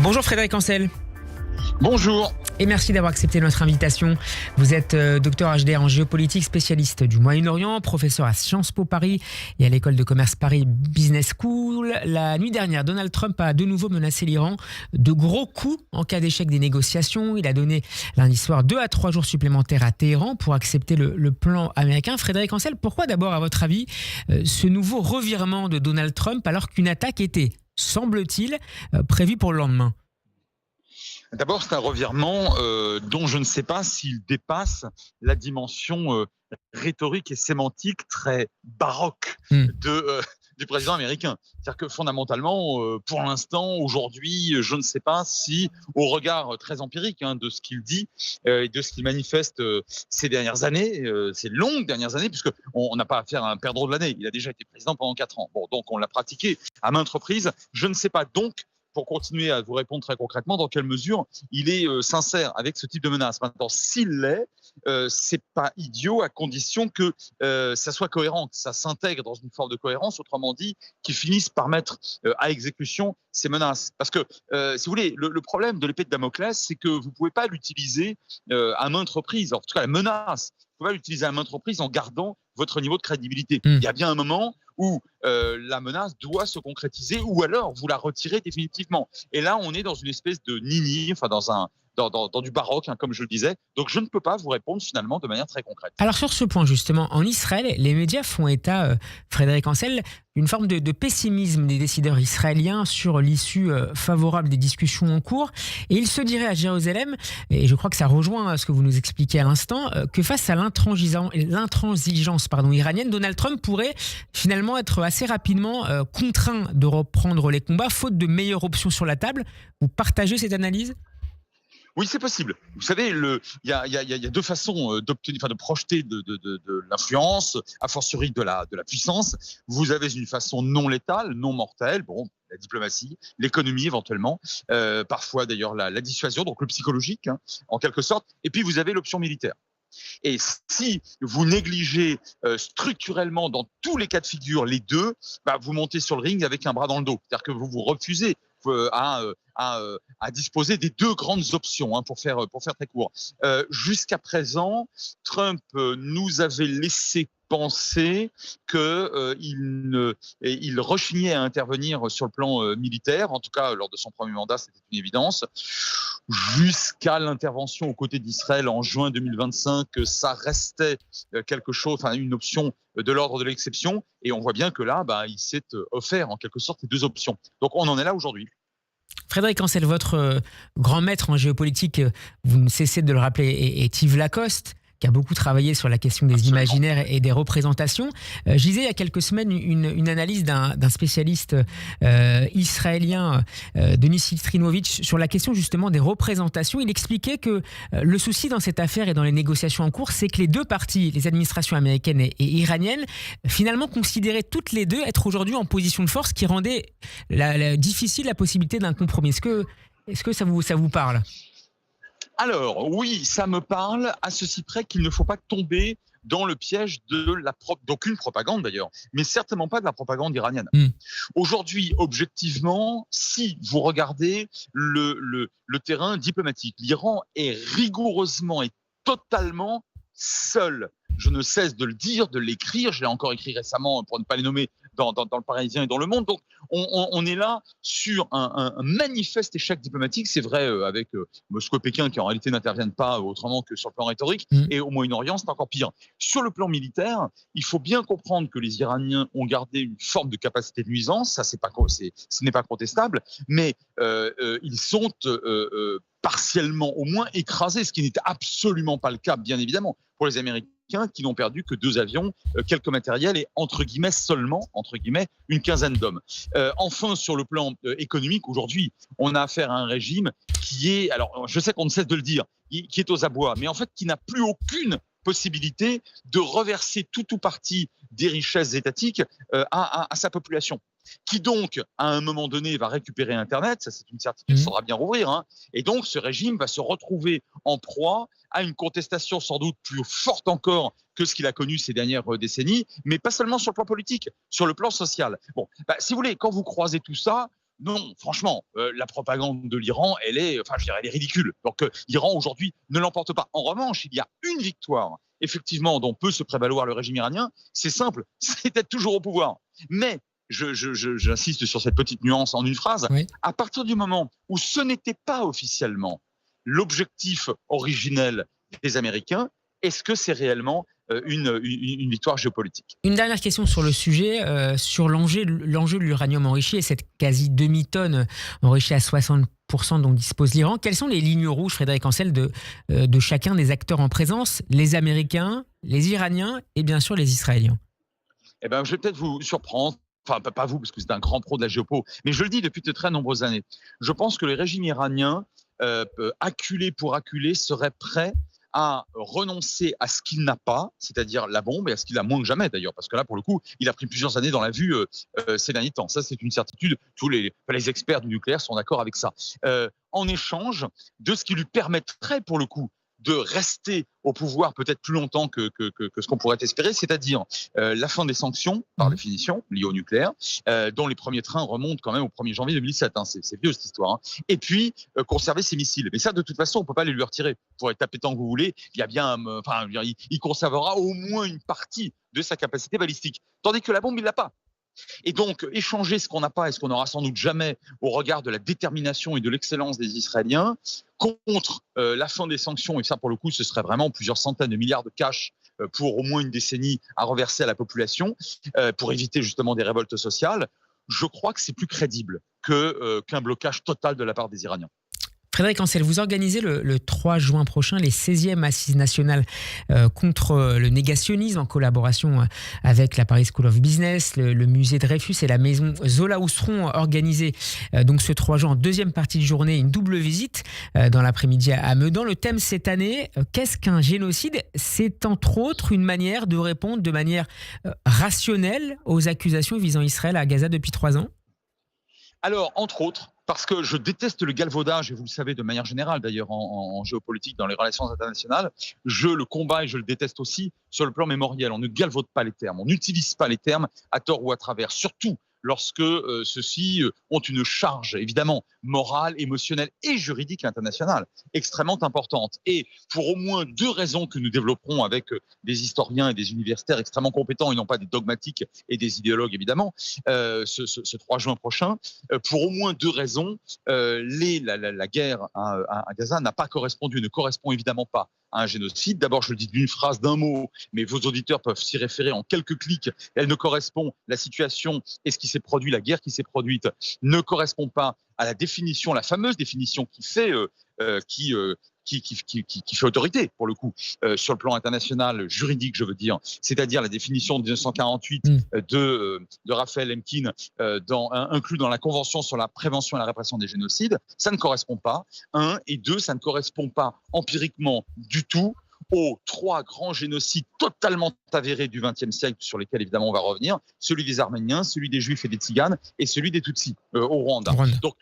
Bonjour Frédéric Ancel. Bonjour. Et merci d'avoir accepté notre invitation. Vous êtes docteur HD en géopolitique, spécialiste du Moyen-Orient, professeur à Sciences Po Paris et à l'école de commerce Paris Business School. La nuit dernière, Donald Trump a de nouveau menacé l'Iran de gros coups en cas d'échec des négociations. Il a donné lundi soir 2 à 3 jours supplémentaires à Téhéran pour accepter le plan américain. Frédéric Ancel, pourquoi d'abord, à votre avis, ce nouveau revirement de Donald Trump alors qu'une attaque était, semble-t-il, prévue pour le lendemain ? D'abord, c'est un revirement dont je ne sais pas s'il dépasse la dimension rhétorique et sémantique très baroque du président américain. C'est-à-dire que fondamentalement, pour l'instant, aujourd'hui, je ne sais pas si, au regard très empirique de ce qu'il dit et de ce qu'il manifeste ces dernières années, ces longues dernières années, puisqu'on n'a pas affaire à un perdreau de l'année. Il a déjà été président pendant 4 ans. Bon, donc on l'a pratiqué à maintes reprises. Je ne sais pas donc, pour continuer à vous répondre très concrètement, dans quelle mesure il est sincère avec ce type de menace. Maintenant, s'il l'est, c'est pas idiot à condition que ça soit cohérent, que ça s'intègre dans une forme de cohérence, autrement dit, qu'ils finissent par mettre à exécution ces menaces. Parce que, si vous voulez, le problème de l'épée de Damoclès, c'est que vous pouvez pas l'utiliser à maintes reprises. En tout cas, la menace, vous pouvez pas l'utiliser à maintes reprises en gardant votre niveau de crédibilité. Il y a bien un moment où la menace doit se concrétiser, ou alors vous la retirez définitivement. Et là, on est dans une espèce de nini, enfin dans du baroque, comme je le disais. Donc je ne peux pas vous répondre finalement de manière très concrète. Alors sur ce point justement, en Israël, les médias font état, Frédéric Ancel, d'une forme de pessimisme des décideurs israéliens sur l'issue favorable des discussions en cours. Et il se dirait à Jérusalem, et je crois que ça rejoint ce que vous nous expliquez à l'instant, que face à l'intransigeance iranienne, Donald Trump pourrait finalement être assez rapidement contraint de reprendre les combats, faute de meilleures options sur la table. Vous partagez cette analyse ? Oui, c'est possible. Vous savez, il y a deux façons de projeter de l'influence, a fortiori de la puissance. Vous avez une façon non létale, non mortelle, la diplomatie, l'économie éventuellement, parfois d'ailleurs la dissuasion, donc le psychologique, en quelque sorte. Et puis vous avez l'option militaire. Et si vous négligez structurellement dans tous les cas de figure les deux, vous montez sur le ring avec un bras dans le dos. C'est-à-dire que vous vous refusez à disposer des deux grandes options, pour faire très court. Jusqu'à présent, Trump nous avait laissé penser qu'il rechignait à intervenir sur le plan militaire. En tout cas, lors de son premier mandat, c'était une évidence. Jusqu'à l'intervention aux côtés d'Israël en juin 2025, ça restait quelque chose, une option de l'ordre de l'exception. Et on voit bien que là, il s'est offert en quelque sorte les deux options. Donc on en est là aujourd'hui. Frédéric Ancel, votre grand maître en géopolitique, vous ne cessez de le rappeler, est Yves Lacoste, qui a beaucoup travaillé sur la question des imaginaires et des représentations. Je lisais il y a quelques semaines une analyse d'un spécialiste israélien, Denis Sitrinovitch, sur la question justement des représentations. Il expliquait que le souci dans cette affaire et dans les négociations en cours, c'est que les deux parties, les administrations américaines et iraniennes, finalement considéraient toutes les deux être aujourd'hui en position de force, qui rendait difficile la possibilité d'un compromis. Est-ce que ça vous parle ? Alors, oui, ça me parle, à ceci près qu'il ne faut pas tomber dans le piège d'aucune propagande d'ailleurs, mais certainement pas de la propagande iranienne. Aujourd'hui, objectivement, si vous regardez le terrain diplomatique, l'Iran est rigoureusement et totalement seul. Je ne cesse de le dire, de l'écrire. Je l'ai encore écrit récemment, pour ne pas les nommer, dans le Parisien et dans Le Monde. Donc, on est là sur un manifeste échec diplomatique. C'est vrai avec Moscou et Pékin, qui en réalité n'interviennent pas autrement que sur le plan rhétorique. Et au Moyen-Orient, c'est encore pire. Sur le plan militaire, il faut bien comprendre que les Iraniens ont gardé une forme de capacité de nuisance. Ça, ce n'est pas contestable. Mais ils sont partiellement au moins écrasés, ce qui n'était absolument pas le cas, bien évidemment, pour les Américains, qui n'ont perdu que 2 avions, quelques matériels et seulement une quinzaine d'hommes. Enfin, sur le plan économique, aujourd'hui, on a affaire à un régime qui est, alors je sais qu'on ne cesse de le dire, qui est aux abois, mais en fait qui n'a plus aucune possibilité de reverser tout ou partie des richesses étatiques à sa population, qui donc, à un moment donné, va récupérer Internet, ça c'est une certitude, il faudra bien rouvrir, et donc ce régime va se retrouver en proie à une contestation sans doute plus forte encore que ce qu'il a connu ces dernières décennies, mais pas seulement sur le plan politique, sur le plan social. Bon, si vous voulez, quand vous croisez tout ça, non, franchement, la propagande de l'Iran, elle est ridicule. Donc, l'Iran, aujourd'hui, ne l'emporte pas. En revanche, il y a une victoire, effectivement, dont peut se prévaloir le régime iranien. C'est simple, c'est d'être toujours au pouvoir. Mais, j'insiste sur cette petite nuance en une phrase, Oui. à partir du moment où ce n'était pas officiellement l'objectif originel des Américains, est-ce que c'est réellement une victoire géopolitique? Une dernière question sur le sujet, sur l'enjeu de l'uranium enrichi et cette quasi demi-tonne enrichie à 60% dont dispose l'Iran. Quelles sont les lignes rouges, Frédéric Ancel, de chacun des acteurs en présence, les Américains, les Iraniens et bien sûr les Israéliens? Eh ben, je vais peut-être vous surprendre. Enfin, pas vous, parce que c'est un grand pro de la géopo, mais je le dis depuis de très nombreuses années. Je pense que le régime iranien, acculé pour acculé, serait prêt à renoncer à ce qu'il n'a pas, c'est-à-dire la bombe, et à ce qu'il a moins que jamais d'ailleurs, parce que là, pour le coup, il a pris plusieurs années dans la vue ces derniers temps. Ça, c'est une certitude. Tous les experts du nucléaire sont d'accord avec ça. En échange de ce qui lui permettrait, pour le coup, de rester au pouvoir peut-être plus longtemps que ce qu'on pourrait espérer, c'est-à-dire la fin des sanctions, par définition, liées au nucléaire, dont les premiers trains remontent quand même au 1er janvier 2007. Hein, c'est vieux cette histoire. Hein. Et puis, conserver ses missiles. Mais ça, de toute façon, on ne peut pas les lui retirer. Vous pourrez taper tant que vous voulez. Il y a bien, il conservera au moins une partie de sa capacité balistique. Tandis que la bombe, il l'a pas. Et donc, échanger ce qu'on n'a pas et ce qu'on n'aura sans doute jamais au regard de la détermination et de l'excellence des Israéliens contre la fin des sanctions, et ça pour le coup ce serait vraiment plusieurs centaines de milliards de cash pour au moins une décennie à reverser à la population pour éviter justement des révoltes sociales, je crois que c'est plus crédible qu'un blocage total de la part des Iraniens. Frédéric Ancel, vous organisez le 3 juin prochain les 16e Assises nationales contre le négationnisme en collaboration avec la Paris School of Business, le musée Dreyfus et la maison Zola, où seront organisés donc ce 3 juin en deuxième partie de journée une double visite dans l'après-midi à Meudon. Le thème cette année, qu'est-ce qu'un génocide? C'est entre autres une manière de répondre de manière rationnelle aux accusations visant Israël à Gaza depuis 3 ans. Alors, entre autres, parce que je déteste le galvaudage, et vous le savez de manière générale d'ailleurs en géopolitique, dans les relations internationales, je le combats et je le déteste aussi sur le plan mémoriel. On ne galvaude pas les termes, on n'utilise pas les termes à tort ou à travers, surtout lorsque ceux-ci ont une charge évidemment morale, émotionnelle et juridique internationale extrêmement importante. Et pour au moins 2 raisons que nous développerons avec des historiens et des universitaires extrêmement compétents et non pas des dogmatiques et des idéologues évidemment, ce 3 juin prochain, pour au moins 2 raisons, la guerre à Gaza n'a pas correspondu, ne correspond évidemment pas à un génocide. D'abord, je le dis d'une phrase, d'un mot, mais vos auditeurs peuvent s'y référer en quelques clics. Elle ne correspond, la situation et ce qui s'est produit, la guerre qui s'est produite, ne correspond pas à la définition, la fameuse définition qui fait autorité, pour le coup, sur le plan international, juridique, je veux dire, c'est-à-dire la définition de 1948 de Raphaël Lemkin, inclus dans la Convention sur la prévention et la répression des génocides. Ça ne correspond pas, 1, et 2, ça ne correspond pas empiriquement du tout aux 3 grands génocides totalement avérés du XXe siècle, sur lesquels évidemment on va revenir, celui des Arméniens, celui des Juifs et des Tziganes, et celui des Tutsis au Rwanda. Donc,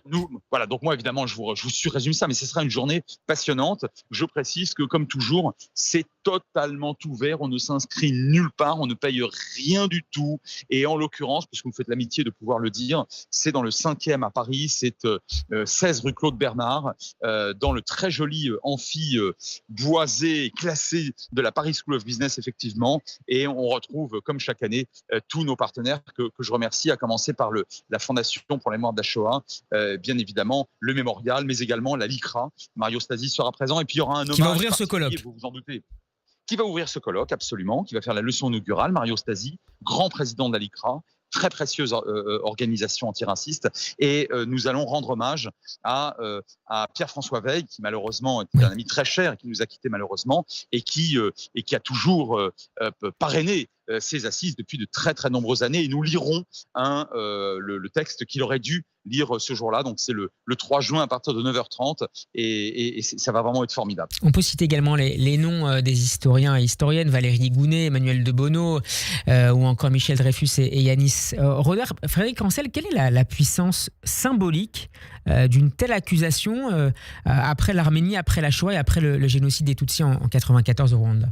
donc moi évidemment je vous surrésume ça, mais ce sera une journée passionnante. Je précise que comme toujours, c'est totalement ouvert, on ne s'inscrit nulle part, on ne paye rien du tout, et en l'occurrence, puisque vous me faites l'amitié de pouvoir le dire, c'est dans le 5e à Paris, c'est 16 rue Claude Bernard, dans le très joli amphi boisé et classé de la Paris School of Business, effectivement, et on retrouve comme chaque année tous nos partenaires que je remercie, à commencer par la Fondation pour la mémoire de la Shoah, bien évidemment le Mémorial, mais également la LICRA. Mario Stasi sera présent, et puis il y aura un hommage qui va ouvrir ce colloque. Vous vous en doutez. Qui va ouvrir ce colloque, absolument, qui va faire la leçon inaugurale, Mario Stasi, grand président de la LICRA, très précieuse organisation antiraciste, et nous allons rendre hommage à Pierre-François Veil, qui malheureusement était un ami très cher, qui nous a quittés malheureusement, et qui a toujours parrainé ces assises depuis de très très nombreuses années, et nous lirons le texte qu'il aurait dû lire ce jour-là. Donc c'est le 3 juin à partir de 9h30, et ça va vraiment être formidable. On peut citer également les noms des historiens et historiennes, Valérie Gounet, Emmanuel de Bono, ou encore Michel Dreyfus et Yanis Roder. Frédéric Ancel, quelle est la puissance symbolique d'une telle accusation après l'Arménie, après la Shoah et après le génocide des Tutsis en 1994 au Rwanda?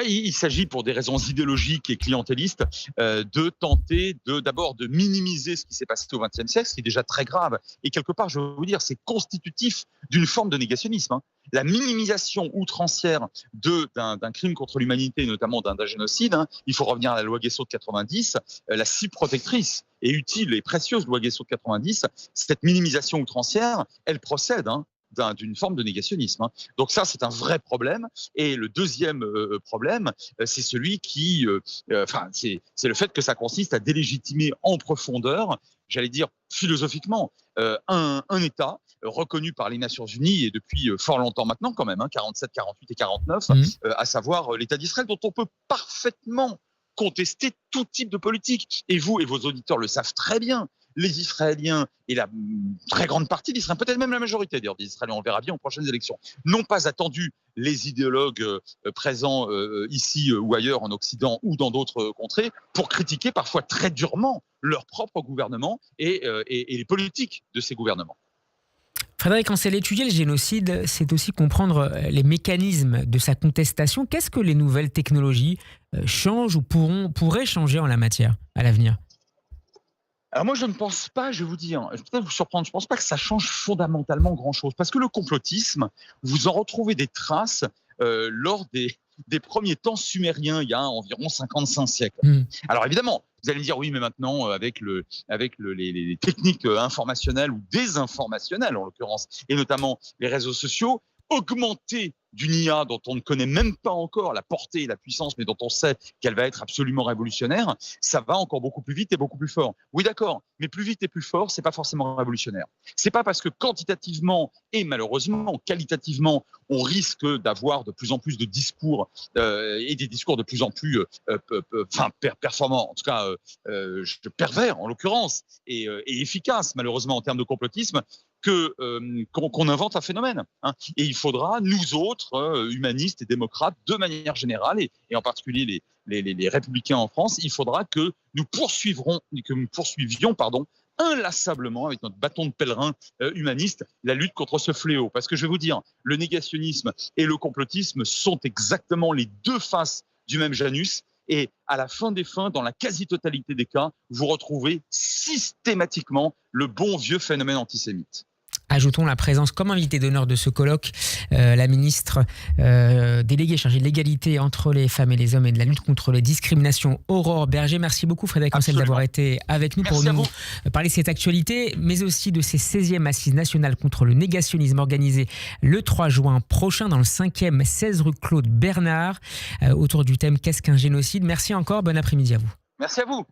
Il s'agit, pour des raisons idéologiques et clientélistes, de tenter d'abord de minimiser ce qui s'est passé au XXe siècle, ce qui est déjà très grave. Et quelque part, je veux vous dire, c'est constitutif d'une forme de négationnisme. La minimisation outrancière d'un crime contre l'humanité, notamment d'un génocide, il faut revenir à la loi Guessot de 90, la si protectrice et utile et précieuse loi Guessot de 90, cette minimisation outrancière, elle procède d'une forme de négationnisme. Donc ça, c'est un vrai problème. Et le deuxième problème, c'est celui qui, c'est le fait que ça consiste à délégitimer en profondeur, j'allais dire philosophiquement, un État reconnu par les Nations Unies et depuis fort longtemps maintenant quand même, 47, 48 et 49, à savoir l'État d'Israël, dont on peut parfaitement contester tout type de politique. Et vous et vos auditeurs le savent très bien. Les Israéliens et la très grande partie d'Israël, peut-être même la majorité d'ailleurs des Israéliens, on verra bien aux prochaines élections, n'ont pas attendu les idéologues présents ici ou ailleurs en Occident ou dans d'autres contrées pour critiquer parfois très durement leur propre gouvernement et les politiques de ces gouvernements. Frédéric Ancel, étudier le génocide, c'est aussi comprendre les mécanismes de sa contestation. Qu'est-ce que les nouvelles technologies changent ou pourraient changer en la matière à l'avenir ? Alors moi, je ne pense pas, je vais vous dire, je vais peut-être vous surprendre, je ne pense pas que ça change fondamentalement grand-chose. Parce que le complotisme, vous en retrouvez des traces lors des premiers temps sumériens, il y a environ 55 siècles. Alors évidemment, vous allez me dire, oui, mais maintenant, avec les techniques informationnelles ou désinformationnelles, en l'occurrence, et notamment les réseaux sociaux, augmenter d'une IA dont on ne connaît même pas encore la portée et la puissance, mais dont on sait qu'elle va être absolument révolutionnaire, ça va encore beaucoup plus vite et beaucoup plus fort. Oui, d'accord, mais plus vite et plus fort, c'est pas forcément révolutionnaire. C'est pas parce que quantitativement et malheureusement qualitativement, on risque d'avoir de plus en plus de discours et des discours de plus en plus performants, en tout cas pervers en l'occurrence, et efficaces malheureusement en termes de complotisme, qu'on invente un phénomène. Et il faudra, nous autres, humanistes et démocrates, de manière générale, et en particulier les républicains en France, il faudra que nous poursuivions inlassablement, avec notre bâton de pèlerin humaniste, la lutte contre ce fléau. Parce que je vais vous dire, le négationnisme et le complotisme sont exactement les deux faces du même Janus. Et à la fin des fins, dans la quasi-totalité des cas, vous retrouvez systématiquement le bon vieux phénomène antisémite. Ajoutons la présence comme invité d'honneur de ce colloque, la ministre déléguée chargée de l'égalité entre les femmes et les hommes et de la lutte contre les discriminations, Aurore Bergé. Merci beaucoup Frédéric Ancel d'avoir été avec nous pour nous parler de cette actualité, mais aussi de ces 16e Assises nationales contre le négationnisme organisées le 3 juin prochain dans le 5e 16 rue Claude Bernard, autour du thème « Qu'est-ce qu'un génocide ?» Merci encore, bon après-midi à vous. Merci à vous.